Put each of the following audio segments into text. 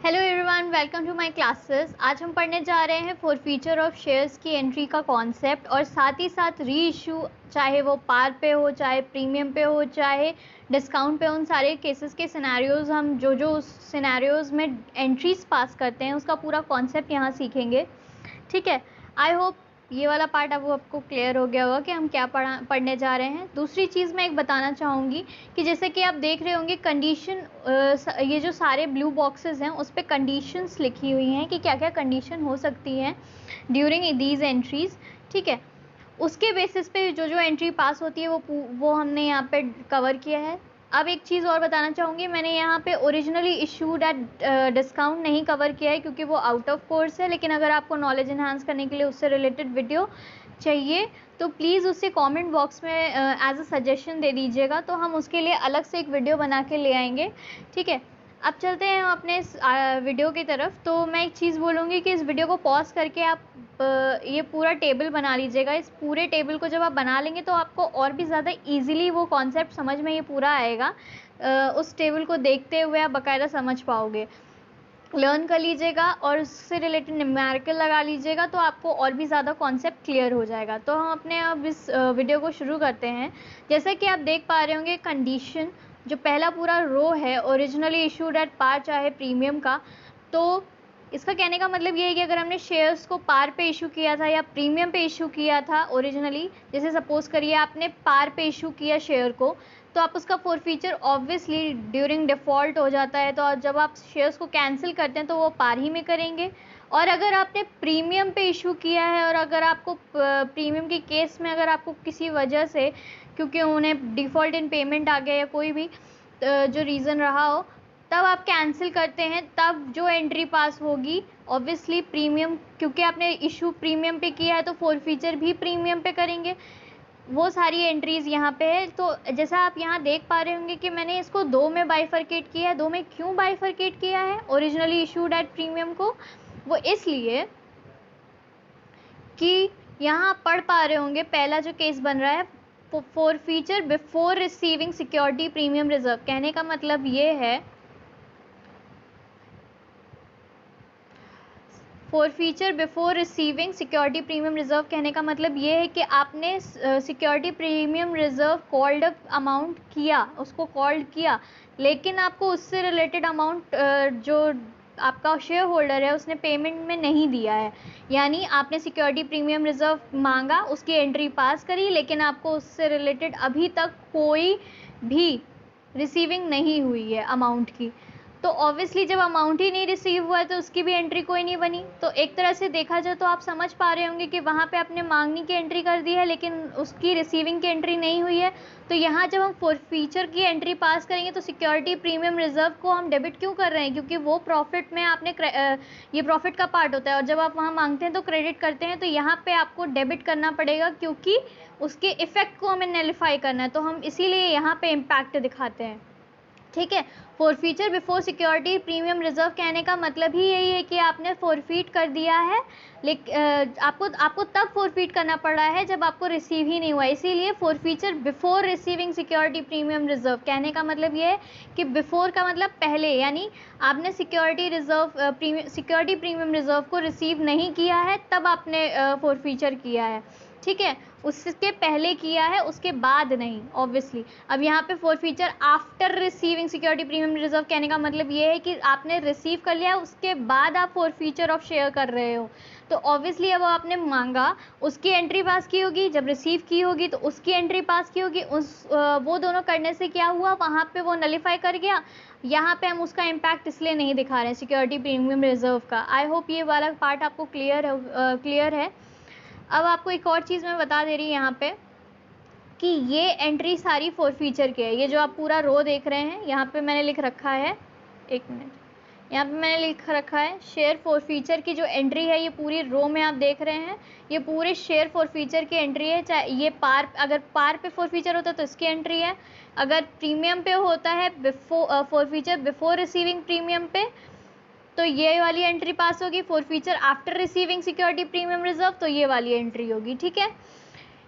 Hello everyone, welcome to my classes. आज हम पढ़ने जा रहे हैं फॉर फीचर ऑफ शेयर्स की एंट्री का कॉन्सेप्ट और साथ ही साथ री इशू, चाहे वो पार पे हो, चाहे प्रीमियम पे हो, चाहे डिस्काउंट पे, उन सारे केसेस के सिनेरियोज़ हम जो सिनेरियोज़ में एंट्रीज पास करते हैं उसका पूरा कॉन्सेप्ट यहाँ सीखेंगे। ठीक है, आई होप ये वाला पार्ट अब आपको क्लियर हो गया होगा कि हम क्या पढ़ने जा रहे हैं। दूसरी चीज़ मैं एक बताना चाहूँगी कि जैसे कि आप देख रहे होंगे कंडीशन, ये जो सारे ब्लू बॉक्सेस हैं उस पर कंडीशंस लिखी हुई हैं कि क्या क्या कंडीशन हो सकती हैं ड्यूरिंग दीज एंट्रीज़। ठीक है, उसके बेसिस पे जो जो एंट्री पास होती है वो हमने यहाँ पे कवर किया है। अब एक चीज़ और बताना चाहूँगी, मैंने यहाँ पे ओरिजिनली इशूड एट डिस्काउंट नहीं कवर किया है क्योंकि वो आउट ऑफ कोर्स है, लेकिन अगर आपको नॉलेज इन्हांस करने के लिए उससे रिलेटेड वीडियो चाहिए तो प्लीज़ उससे कमेंट बॉक्स में एज अ सजेशन दे दीजिएगा, तो हम उसके लिए अलग से एक वीडियो बना के ले आएंगे। ठीक है, अब चलते हैं हम अपने इस वीडियो की तरफ। तो मैं एक चीज़ बोलूँगी कि इस वीडियो को पॉज करके आप ये पूरा टेबल बना लीजिएगा। इस पूरे टेबल को जब आप बना लेंगे तो आपको और भी ज़्यादा इजीली वो कॉन्सेप्ट समझ में ये पूरा आएगा। उस टेबल को देखते हुए आप बाकायदा समझ पाओगे। लर्न कर लीजिएगा और उससे रिलेटेड न्यूमेरिकल लगा लीजिएगा तो आपको और भी ज़्यादा कॉन्सेप्ट क्लियर हो जाएगा। तो हम अपने अब इस वीडियो को शुरू करते हैं। जैसे कि आप देख पा रहे होंगे, कंडीशन जो पहला पूरा रो है ओरिजिनली इशूड एट पार चाहे प्रीमियम का, तो इसका कहने का मतलब ये है कि अगर हमने शेयर्स को पार पे इशू किया था या प्रीमियम पे इशू किया था ओरिजिनली, जैसे सपोज करिए आपने पार पे इशू किया शेयर को, तो आप उसका फॉरफीचर ऑब्वियसली ड्यूरिंग डिफ़ॉल्ट हो जाता है। तो जब आप शेयर्स को कैंसिल करते हैं तो वो पार ही में करेंगे। और अगर आपने प्रीमियम पे इशू किया है और अगर आपको प्रीमियम के केस में अगर आपको किसी वजह से, क्योंकि उन्हें डिफ़ॉल्ट इन पेमेंट आ गया या कोई भी जो रीज़न रहा हो, तब आप कैंसिल करते हैं, तब जो एंट्री पास होगी ऑब्वियसली प्रीमियम, क्योंकि आपने इशू प्रीमियम पे किया है तो फॉरफीचर भी प्रीमियम पे करेंगे। वो सारी एंट्रीज़ यहाँ पे है। तो जैसा आप यहाँ देख पा रहे होंगे कि मैंने इसको दो में बाइफरकेट किया है। दो में क्यों बाइफरकेट किया है ओरिजिनली इशूड एट प्रीमियम को? वो इसलिए कि यहाँ आप पढ़ पा रहे होंगे पहला जो केस बन रहा है, forfeiture before receiving security premium reserve. कहने का मतलब ये है, forfeiture before receiving security premium reserve कहने का मतलब ये है कि आपने security premium reserve called up amount किया, उसको कॉल्ड किया, लेकिन आपको उससे रिलेटेड अमाउंट जो आपका शेयर होल्डर है उसने पेमेंट में नहीं दिया है। यानी आपने सिक्योरिटी प्रीमियम रिजर्व मांगा, उसकी एंट्री पास करी, लेकिन आपको उससे रिलेटेड अभी तक कोई भी रिसीविंग नहीं हुई है अमाउंट की। तो ऑब्वियसली जब अमाउंट ही नहीं रिसीव हुआ है तो उसकी भी एंट्री कोई नहीं बनी। तो एक तरह से देखा जाए तो आप समझ पा रहे होंगे कि वहाँ पे आपने मांगनी की एंट्री कर दी है लेकिन उसकी रिसीविंग की एंट्री नहीं हुई है। तो यहाँ जब हम फॉरफीचर की एंट्री पास करेंगे तो सिक्योरिटी प्रीमियम रिजर्व को हम डेबिट क्यों कर रहे हैं? क्योंकि वो प्रॉफिट में आपने ये प्रॉफिट का पार्ट होता है और जब आप वहाँ मांगते हैं तो क्रेडिट करते हैं, तो यहाँ पर आपको डेबिट करना पड़ेगा क्योंकि उसके इफ़ेक्ट को हमें नलिफाई करना है। तो हम इसीलिए यहाँ पर इम्पैक्ट दिखाते हैं। ठीक है, forfeiture before security premium reserve कहने का मतलब ही यही है कि आपने फॉरफीट कर दिया है, लेकिन आपको तब फॉरफीट करना पड़ रहा है जब आपको रिसीव ही नहीं हुआ। इसीलिए forfeiture before receiving security premium reserve कहने का मतलब ये है कि बिफोर का मतलब पहले, यानी आपने सिक्योरिटी प्रीमियम रिजर्व को रिसीव नहीं किया है तब आपने फॉरफीचर किया है। ठीक है, उसके पहले किया है, उसके बाद नहीं ऑब्वियसली। अब यहाँ पे forfeiture after receiving security premium reserve कहने का मतलब ये है कि आपने रिसीव कर लिया, उसके बाद आप फॉरफीचर ऑफ शेयर कर रहे हो। तो ऑब्वियसली अब आपने मांगा, उसकी एंट्री पास की होगी, जब रिसीव की होगी तो उसकी एंट्री पास की होगी। वो दोनों करने से क्या हुआ, वहाँ पे वो नलिफाई कर गया। यहाँ पे हम उसका इम्पैक्ट इसलिए नहीं दिखा रहे हैं सिक्योरिटी प्रीमियम रिजर्व का। आई होप ये वाला पार्ट आपको क्लियर है। अब आपको एक और चीज़ मैं बता दे रही हूँ यहाँ पे कि ये एंट्री सारी फॉरफीचर की है। ये जो आप पूरा रो देख रहे हैं यहाँ पे मैंने लिख रखा है, एक मिनट, यहाँ पे मैंने लिख रखा है शेयर फॉरफीचर की जो एंट्री है, ये पूरी रो में आप देख रहे हैं, ये पूरे शेयर फॉरफीचर की एंट्री है। चाहे ये अगर पार पे फॉरफीचर होता है तो इसकी एंट्री है, अगर प्रीमियम पे होता है फॉरफीचर बिफोर रिसीविंग प्रीमियम पे तो ये वाली एंट्री पास होगी। Forfeiture after receiving security premium reserve तो ये वाली एंट्री होगी। ठीक है,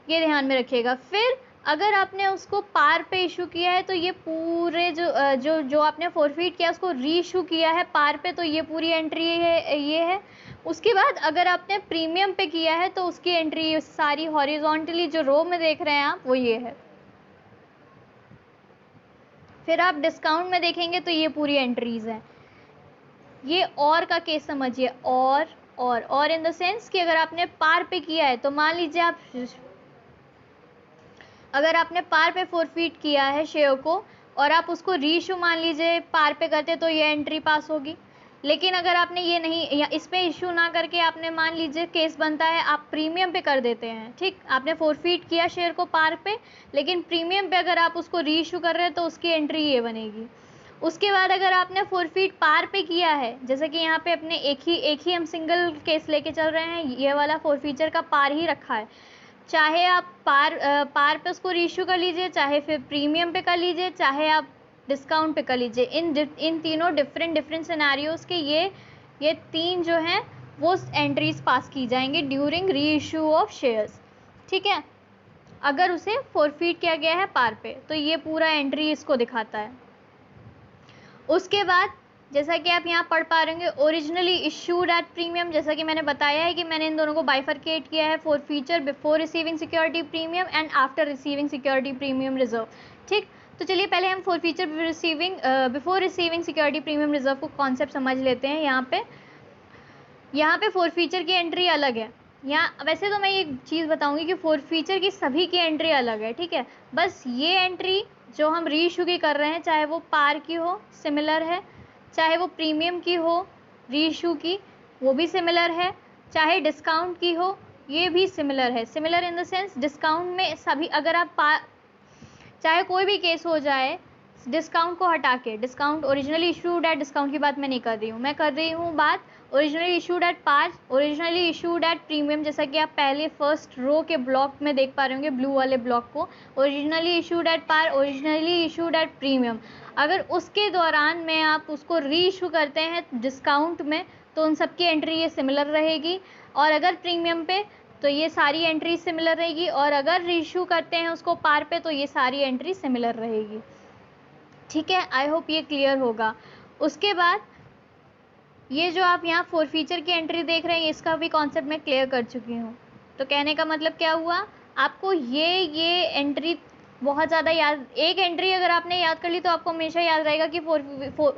ये ध्यान में रखिएगा। फिर अगर आपने उसको पार पे इशू किया है तो ये पूरे जो आपने फोरफीट किया उसको री इशू किया है पार पे, तो ये पूरी एंट्री ये है। उसके बाद अगर आपने प्रीमियम पे किया है तो उसकी एंट्री सारी हॉरिजॉन्टली जो रो में देख रहे हैं आप वो ये है। फिर आप डिस्काउंट में देखेंगे तो ये पूरी एंट्रीज हैं। ये और का केस समझिए, और इन द सेंस कि अगर आपने पार पे किया है तो मान लीजिए आप अगर आपने पार पे फोरफीट किया है शेयर को और आप उसको रीइशू मान लीजिए पार पे करते तो ये एंट्री पास होगी। लेकिन अगर आपने ये नहीं या इस पे इशू ना करके आपने मान लीजिए केस बनता है आप प्रीमियम पे कर देते हैं, ठीक, आपने फोरफीट किया शेयर को पार पे लेकिन प्रीमियम पे अगर आप उसको रीइशू कर रहे हैं तो उसकी एंट्री ये बनेगी। उसके बाद अगर आपने फोरफीट पार पे किया है, जैसे कि यहाँ पे अपने एक ही हम सिंगल केस लेके चल रहे हैं, ये वाला फोरफीचर का पार ही रखा है, चाहे आप पार पे उसको रीइशू कर लीजिए, चाहे फिर प्रीमियम पे कर लीजिए, चाहे आप डिस्काउंट पे कर लीजिए, इन तीनों डिफरेंट सिनेरियोज के ये तीन जो हैं वो एंट्रीज पास की जाएंगी ड्यूरिंग रीइशू ऑफ शेयर्स, ठीक है। अगर उसे फोरफीट किया गया है पार पे तो ये पूरा एंट्री इसको दिखाता है। उसके बाद जैसा कि आप यहाँ पढ़ पा रहे होंगे, ओरिजिनली इशूड एट प्रीमियम, जैसा कि मैंने बताया है कि मैंने इन दोनों को बाइफरकेट किया है, for feature before receiving security premium and after receiving security premium reserve, ठीक। तो चलिए पहले हम for feature before receiving security premium reserve को कॉन्सेप्ट समझ लेते हैं। यहाँ पे फॉर फीचर की एंट्री अलग है। यहाँ वैसे तो मैं ये चीज़ बताऊंगी कि फॉर फीचर की सभी की एंट्री अलग है, ठीक है। बस ये एंट्री जो हम रीइशू की कर रहे हैं, चाहे वो पार की हो सिमिलर है, चाहे वो प्रीमियम की हो रीइशू की वो भी सिमिलर है, चाहे डिस्काउंट की हो ये भी सिमिलर है। Similar in the sense discount में सभी अगर आप चाहे कोई भी केस हो जाए डिस्काउंट को हटा के, discount originally issued at discount की बात मैं नहीं कर रही हूँ, मैं कर रही हूँ बात originally issued at par, originally issued at premium, जैसा कि आप पहले फर्स्ट रो के ब्लॉक में देख पा रहे होंगे ब्लू वाले ब्लॉक को, originally issued at par, originally issued at premium. अगर उसके दौरान में आप उसको री इशू करते हैं डिस्काउंट में तो उन सबकी एंट्री ये सिमिलर रहेगी, और अगर प्रीमियम पे तो ये सारी एंट्री सिमिलर रहेगी, और अगर रीइशू करते हैं उसको पार पे तो ये सारी एंट्री सिमिलर रहेगी, ठीक है। आई होप ये क्लियर होगा। उसके बाद ये जो आप यहाँ फॉर फीचर की एंट्री देख रहे हैं इसका भी कॉन्सेप्ट मैं क्लियर कर चुकी हूँ। तो कहने का मतलब क्या हुआ, आपको ये एंट्री बहुत ज़्यादा याद, एक एंट्री अगर आपने याद कर ली तो आपको हमेशा याद रहेगा कि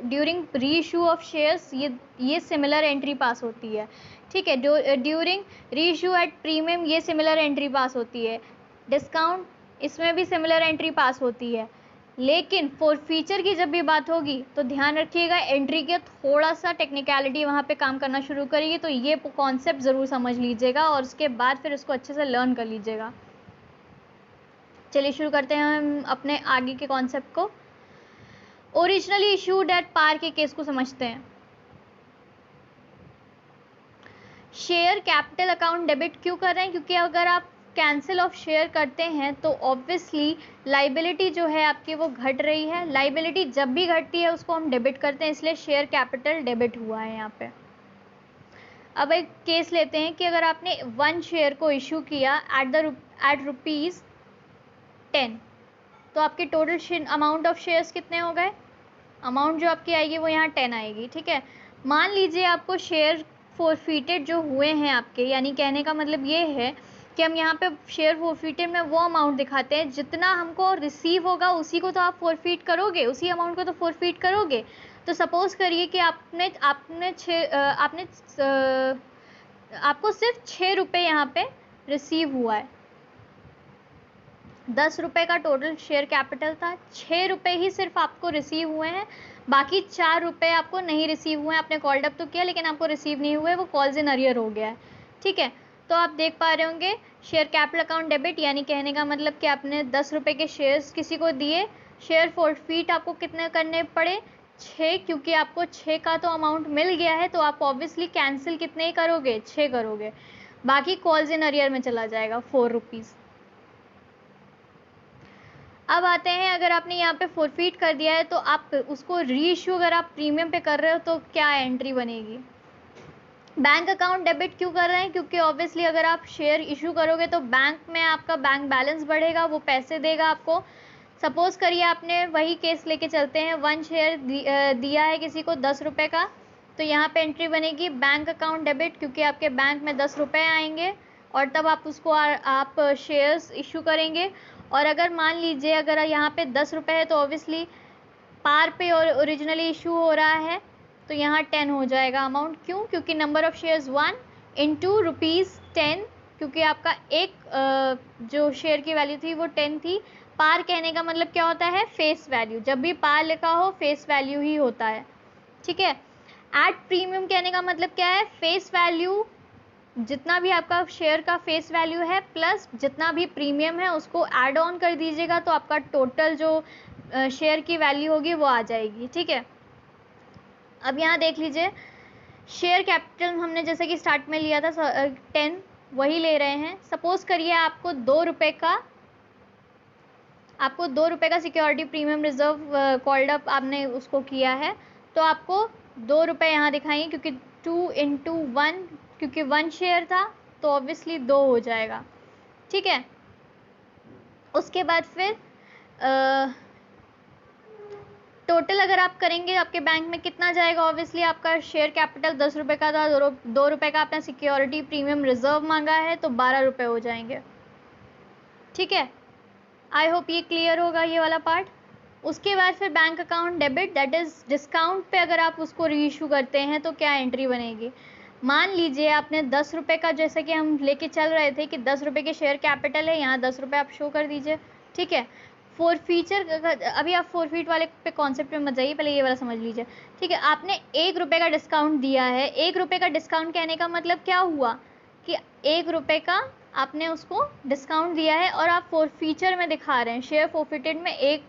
ड्यूरिंग रीइशू ऑफ शेयर्स ये सिमिलर एंट्री पास होती है, ठीक है। ड्यूरिंग रीइशू एट प्रीमियम ये सिमिलर एंट्री पास होती है, डिस्काउंट इसमें भी सिमिलर एंट्री पास होती है। लेकिन फॉर फीचर की जब भी बात होगी तो ध्यान रखिएगा एंट्री के थोड़ा सा टेक्निकलिटी वहाँ पे काम करना शुरू करेगी, तो ये कॉन्सेप्ट ज़रूर समझ लीजिएगा और उसके बाद फिर इसको अच्छे से लर्न कर लीजिएगा। चलिए शुरू करते हैं हम अपने आगे के कॉन्सेप्ट को। ओरिजिनली इशूड एट पार के केस को समझते हैं। शेयर कैपिटल अकाउंट डेबिट क्यों कर रहे हैं, क्योंकि अगर आप कैंसिल ऑफ शेयर करते हैं तो ऑब्वियसली लाइबिलिटी जो है आपकी वो घट रही है, लाइबिलिटी जब भी घटती है उसको हम डेबिट करते हैं, इसलिए शेयर कैपिटल डेबिट हुआ है यहाँ पे। अब एक केस लेते हैं कि अगर आपने 1 शेयर को इशू किया एट रुपीज़ 10, तो आपके टोटल अमाउंट ऑफ शेयर्स कितने हो गए, अमाउंट जो आपकी आएगी वो यहाँ 10 आएगी, ठीक है। मान लीजिए आपको शेयर फोरफीटेड जो हुए हैं आपके, यानी कहने का मतलब ये है कि हम यहाँ पे शेयर फोरफीटेड में वो अमाउंट दिखाते हैं जितना हमको रिसीव होगा उसी को तो आप फोरफीट करोगे, उसी अमाउंट को तो फोरफीट करोगे। तो सपोज करिए कि आपको सिर्फ 6 रुपये यहाँ पे रिसीव हुआ है, 10 रुपये का टोटल शेयर कैपिटल था, 6 रुपये ही सिर्फ आपको रिसीव हुए हैं, बाकी 4 रुपये आपको नहीं रिसीव हुए हैं। आपने कॉल्ड अप तो किया लेकिन आपको रिसीव नहीं हुए, वो कॉल्स इन अरियर हो गया है, ठीक है। तो आप देख पा रहे होंगे शेयर कैपिटल अकाउंट डेबिट, यानी कहने का मतलब कि आपने 10 रुपये के शेयर्स किसी को दिए, शेयर फोरफीट आपको कितने करने पड़े, 6, क्योंकि आपको 6 का तो अमाउंट मिल गया है तो आप ऑब्वियसली कैंसिल कितने ही करोगे, 6 करोगे, बाकी कॉल्स इन अरियर में चला जाएगा 4 रुपीज़। अब आते हैं अगर आपने यहाँ पे फोरफीट कर दिया है तो आप उसको रीइशू अगर आप प्रीमियम पे कर रहे हो तो क्या एंट्री बनेगी। बैंक अकाउंट डेबिट क्यों कर रहे हैं? क्योंकि ऑब्वियसली अगर आप शेयर इशू करोगे तो बैंक में आपका बैंक बैलेंस बढ़ेगा, वो पैसे देगा आपको। सपोज करिए आपने वही केस लेके चलते हैं, 1 शेयर दिया है किसी को 10 रुपये का, तो यहाँ पे एंट्री बनेगी बैंक अकाउंट डेबिट, क्योंकि आपके बैंक में 10 रुपये आएंगे और तब आप उसको आप शेयर्स इशू करेंगे। और अगर मान लीजिए अगर यहाँ पे 10 रुपये है तो ऑब्वियसली पार पे और ओरिजिनली इशू हो रहा है तो यहाँ 10 हो जाएगा अमाउंट। क्यों? क्योंकि नंबर ऑफ़ शेयर्स 1 इंटू ₹10, क्योंकि आपका एक जो शेयर की वैल्यू थी वो 10 थी। पार कहने का मतलब क्या होता है? Face value. जब भी पार लिखा हो फेस वैल्यू ही होता है, ठीक है। एट प्रीमियम कहने का मतलब क्या है? फेस वैल्यू, जितना भी आपका शेयर का फेस वैल्यू है प्लस जितना भी प्रीमियम है उसको ऐड ऑन कर दीजिएगा तो आपका टोटल जो शेयर की वैल्यू होगी वो आ जाएगी, ठीक है। अब यहाँ देख लीजिए, शेयर कैपिटल हमने जैसे कि स्टार्ट में लिया था 10, वही ले रहे हैं। सपोज करिए आपको 2 रुपये का security premium reserve called up आपने उसको किया है, तो आपको 2 रुपये यहाँ दिखाएंगे, क्योंकि 2 इंटू 1, क्योंकि 1 शेयर था तो ऑब्वियसली 2 हो जाएगा, ठीक है। उसके बाद फिर टोटल अगर आप करेंगे आपके बैंक में कितना जाएगा? ऑब्वियसली आपका शेयर कैपिटल 10 रुपये का था, 2 रुपये का आपने सिक्योरिटी प्रीमियम रिजर्व मांगा है तो 12 रुपये हो जाएंगे, ठीक है। आई होप ये क्लियर होगा ये वाला पार्ट। उसके बाद फिर bank account debit, that is discount पे अगर आप उसको री इशू करते हैं तो क्या एंट्री बनेगी? मान लीजिए आपने 10 रुपये का, जैसे कि हम लेके चल रहे थे कि 10 रुपये के शेयर कैपिटल है, यहाँ 10 रुपये आप शो कर दीजिए, ठीक है। फोरफीचर, अभी आप फोरफीट वाले पे कॉन्सेप्ट में मत जाइए, पहले ये वाला समझ लीजिए, ठीक है। आपने 1 रुपये का डिस्काउंट दिया है। 1 रुपये का डिस्काउंट कहने का मतलब क्या हुआ कि 1 रुपये का आपने उसको डिस्काउंट दिया है और आप फोरफीचर में दिखा रहे हैं। शेयर फोरफिटेड में एक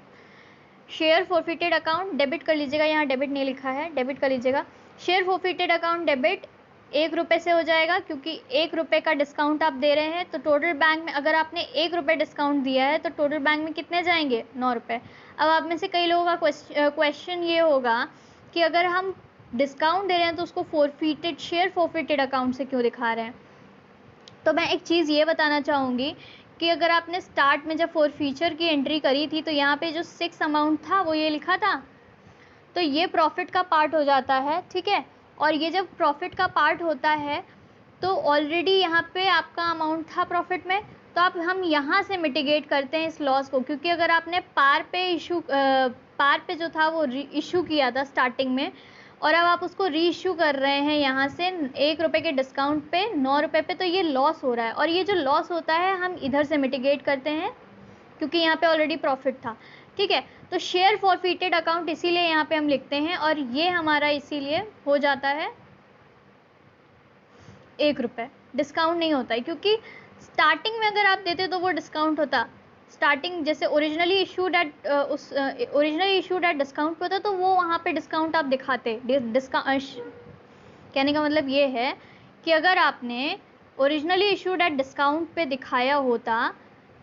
शेयर फोरफिटेड अकाउंट डेबिट कर लीजिएगा, यहाँ डेबिट नहीं लिखा है, डेबिट कर लीजिएगा। शेयर फोरफिटेड अकाउंट डेबिट 1 रुपये से हो जाएगा, क्योंकि 1 रुपये का डिस्काउंट आप दे रहे हैं, तो टोटल बैंक में अगर आपने 1 रुपये डिस्काउंट दिया है तो टोटल बैंक में कितने जाएंगे? 9 रुपये। अब आप में से कई लोगों का क्वेश्चन ये होगा कि अगर हम डिस्काउंट दे रहे हैं तो उसको फोरफिटेड, शेयर फोरफिटेड अकाउंट से क्यों दिखा रहे हैं? तो मैं एक चीज़ ये बताना चाहूँगी कि अगर आपने स्टार्ट में जब फोरफीचर की एंट्री करी थी तो यहाँ पे जो 6 अमाउंट था वो ये लिखा था, तो ये प्रॉफिट का पार्ट हो जाता है, ठीक है। और ये जब प्रॉफिट का पार्ट होता है तो ऑलरेडी यहाँ पे आपका अमाउंट था प्रॉफिट में, तो आप हम यहाँ से मिटिगेट करते हैं इस लॉस को, क्योंकि अगर आपने पार पे जो था वो इशू किया था स्टार्टिंग में और अब आप उसको री इशू कर रहे हैं यहाँ से 1 रुपये के डिस्काउंट पे 9 रुपये पे, तो ये लॉस हो रहा है। और ये जो लॉस होता है हम इधर से मिटिगेट करते हैं क्योंकि यहाँ पे ऑलरेडी प्रॉफिट था, ठीक है। तो शेयर फॉरफिटेड अकाउंट इसीलिए यहाँ पे हम लिखते हैं और ये हमारा इसीलिए हो जाता है 1 रुपये। डिस्काउंट नहीं होता है, क्योंकि स्टार्टिंग में अगर आप देते तो वो डिस्काउंट होता। स्टार्टिंग जैसे ओरिजिनली इशूड एट डिस्काउंट पे होता तो वो वहाँ पे डिस्काउंट आप दिखाते। कहने का मतलब ये है कि अगर आपने ओरिजिनली इशूड एट डिस्काउंट पे दिखाया होता,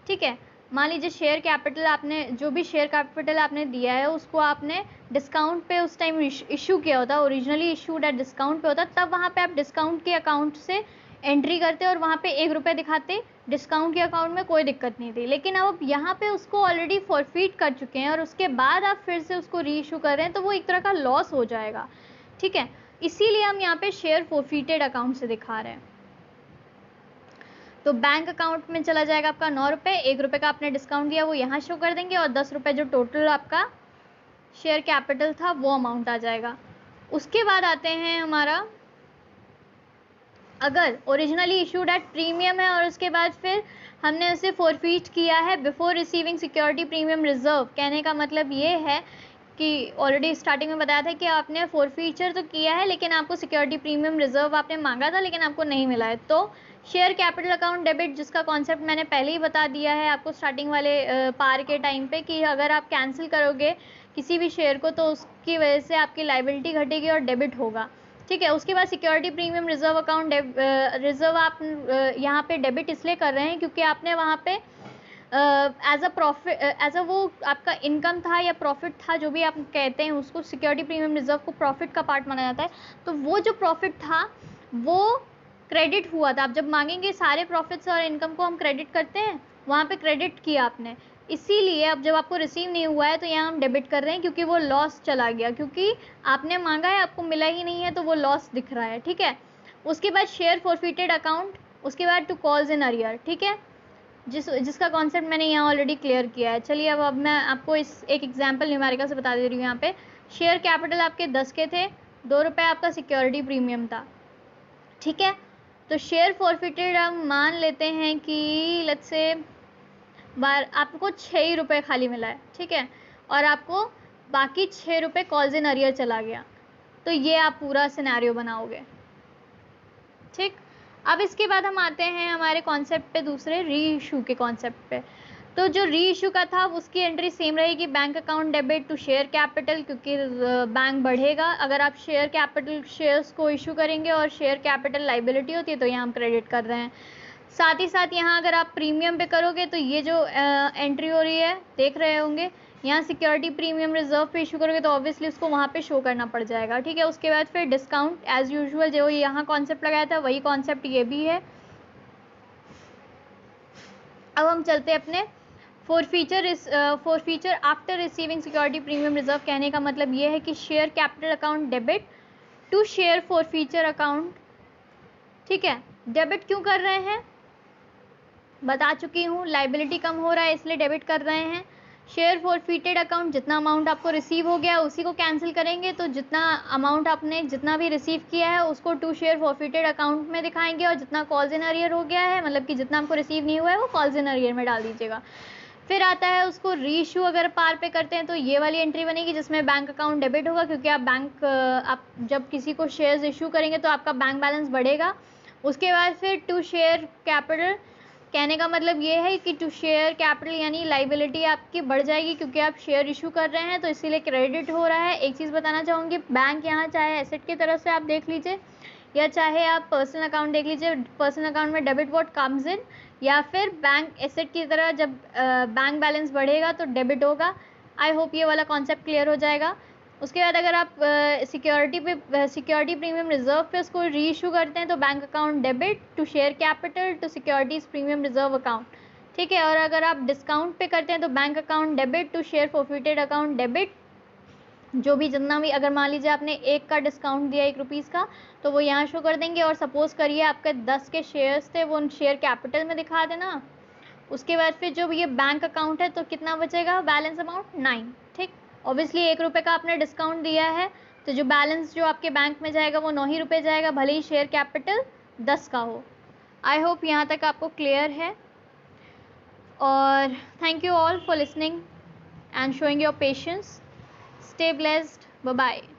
ठीक है, मान लीजिए शेयर कैपिटल आपने, जो भी शेयर कैपिटल आपने दिया है उसको आपने डिस्काउंट पे उस टाइम इशू किया होता, ओरिजिनली इशूड एट डिस्काउंट पे होता, तब वहाँ पे आप डिस्काउंट के अकाउंट से एंट्री करते और वहाँ पे 1 रुपये दिखाते, डिस्काउंट के अकाउंट में कोई दिक्कत नहीं थी। लेकिन अब यहाँ पे उसको ऑलरेडी फॉरफिट कर चुके हैं और उसके बाद आप फिर से उसको री इशू कर रहे हैं, तो वो एक तरह का लॉस हो जाएगा, ठीक है। इसीलिए हम यहाँ पे शेयर फॉरफिटेड अकाउंट से दिखा रहे हैं। तो बैंक अकाउंट में चला जाएगा आपका 9 रुपये, 1 रुपये का आपने डिस्काउंट दिया वो यहाँ शो कर देंगे और 10 रुपये जो टोटल आपका शेयर कैपिटल था वो अमाउंट आ जाएगा। उसके बाद आते हैं हमारा, अगर ओरिजिनली इशूड एट प्रीमियम है और उसके बाद फिर हमने उसे फॉरफिट किया है before receiving security premium reserve, कहने का मतलब ये है कि ऑलरेडी स्टार्टिंग में बताया था कि आपने फॉरफीचर तो किया है लेकिन आपको सिक्योरिटी प्रीमियम रिजर्व आपने मांगा था लेकिन आपको नहीं मिला है, तो शेयर कैपिटल अकाउंट डेबिट, जिसका कॉन्सेप्ट मैंने पहले ही बता दिया है आपको स्टार्टिंग वाले पार के टाइम पे, कि अगर आप कैंसिल करोगे किसी भी शेयर को तो उसकी वजह से आपकी लाइबिलिटी घटेगी और डेबिट होगा, ठीक है। उसके बाद security premium reserve account reserve आप यहाँ पे डेबिट इसलिए कर रहे हैं क्योंकि आपने वहाँ पे एज अ वो आपका इनकम था या प्रॉफिट था, जो भी आप कहते हैं उसको, सिक्योरिटी प्रीमियम रिजर्व को प्रॉफिट का पार्ट माना जाता है, तो वो जो प्रॉफिट था वो क्रेडिट हुआ था। आप जब मांगेंगे सारे प्रॉफिट्स और इनकम को हम क्रेडिट करते हैं, वहाँ पे क्रेडिट किया आपने, इसीलिए अब जब आपको रिसीव नहीं हुआ है तो यहाँ हम डेबिट कर रहे हैं, क्योंकि वो लॉस चला गया, क्योंकि आपने मांगा है आपको मिला ही नहीं है तो वो लॉस दिख रहा है। ठीक है, उसके बाद शेयर फॉरफिटेड अकाउंट, उसके बाद टू कॉल्स इन अरियर। ठीक है, जिसका कॉन्सेप्ट मैंने यहाँ ऑलरेडी क्लियर किया है। चलिए अब मैं आपको इस एक एग्जाम्पल न्यूमेरिकल से बता दे रही हूँ। यहाँ पे शेयर कैपिटल आपके 10 के थे, 2 रुपये आपका सिक्योरिटी प्रीमियम था। ठीक है, तो शेयर फॉरफिटेड हम मान लेते हैं कि लेट्स से बार आपको 6 ही रुपये खाली मिला है। ठीक है, और आपको बाकी 6 रुपये कॉल्स इन अरियर चला गया, तो ये आप पूरा सिनेरियो बनाओगे। ठीक, अब इसके बाद हम आते हैं हमारे कॉन्सेप्ट पे, दूसरे री इशू के कॉन्सेप्ट पे। तो जो री इशू का था उसकी एंट्री सेम रहेगी, bank account debit to share capital, क्योंकि बैंक बढ़ेगा। अगर आप शेयर कैपिटल शेयर्स को इशू करेंगे और शेयर कैपिटल लाइबिलिटी होती है तो यहाँ हम क्रेडिट कर रहे हैं। साथ ही साथ यहाँ अगर आप प्रीमियम पे करोगे तो ये जो एंट्री हो रही है देख रहे होंगे, यहाँ सिक्योरिटी प्रीमियम रिजर्व पे इशू करोगे तो ऑब्वियसली उसको वहाँ पे शो करना पड़ जाएगा। ठीक है, उसके बाद फिर डिस्काउंट एज यूजुअल जो यहाँ कॉन्सेप्ट लगाया था वही कॉन्सेप्ट ये भी है। अब हम चलते हैं अपने forfeiture after receiving security premium reserve. कहने का मतलब ये है कि share capital account debit to share forfeiture account. ठीक है, डेबिट क्यों कर रहे हैं बता चुकी हूँ, लाइबिलिटी कम हो रहा है इसलिए डेबिट कर रहे हैं। शेयर फॉरफिटेड अकाउंट, जितना अमाउंट आपको रिसीव हो गया उसी को कैंसिल करेंगे, तो जितना अमाउंट आपने जितना भी रिसीव किया है उसको टू शेयर फॉरफिटेड अकाउंट में दिखाएंगे, और जितना कॉल्स इन अरियर हो गया है, मतलब कि जितना आपको रिसीव नहीं हुआ है वो कॉल्स इन अरियर में डाल दीजिएगा। फिर आता है उसको रीइशू, अगर पार पे करते हैं तो ये वाली एंट्री बनेगी जिसमें बैंक अकाउंट डेबिट होगा, क्योंकि आप जब किसी को शेयर्स इशू करेंगे तो आपका बैंक बैलेंस बढ़ेगा। उसके बाद फिर टू शेयर कैपिटल, कहने का मतलब ये है कि टू शेयर कैपिटल यानी लाइबिलिटी आपकी बढ़ जाएगी, क्योंकि आप शेयर इशू कर रहे हैं तो इसीलिए क्रेडिट हो रहा है। एक चीज़ बताना चाहूँगी, बैंक यहाँ चाहे एसेट की तरफ से आप देख लीजिए या चाहे आप पर्सनल अकाउंट देख लीजिए, पर्सनल अकाउंट में डेबिट व्हाट कम्स इन, या फिर बैंक एसेट की तरह जब बैंक बैलेंस बढ़ेगा तो डेबिट होगा। आई होप ये वाला कॉन्सेप्ट क्लियर हो जाएगा। उसके बाद अगर आप सिक्योरिटी प्रीमियम रिजर्व पे उसको री इशू करते हैं तो bank account debit to share capital to securities premium reserve account. ठीक है, और अगर आप डिस्काउंट पे करते हैं तो bank account debit to share forfeited account debit, जो भी जितना भी, अगर मान लीजिए आपने 1 का डिस्काउंट दिया 1 रुपीज़ का तो वो यहाँ शो कर देंगे, और सपोज़ करिए आपके 10 के शेयर्स थे वो शेयर कैपिटल में दिखा देना। उसके बाद फिर जो ये बैंक अकाउंट है तो कितना बचेगा, बैलेंस अमाउंट 9। ठीक, ऑब्वियसली 1 रुपये का आपने डिस्काउंट दिया है तो जो बैलेंस जो आपके बैंक में जाएगा वो 9 ही रुपये जाएगा, भले ही शेयर कैपिटल 10 का हो। आई होप यहाँ तक आपको क्लियर है, और thank you all for listening and showing your patience. Stay blessed. Bye bye.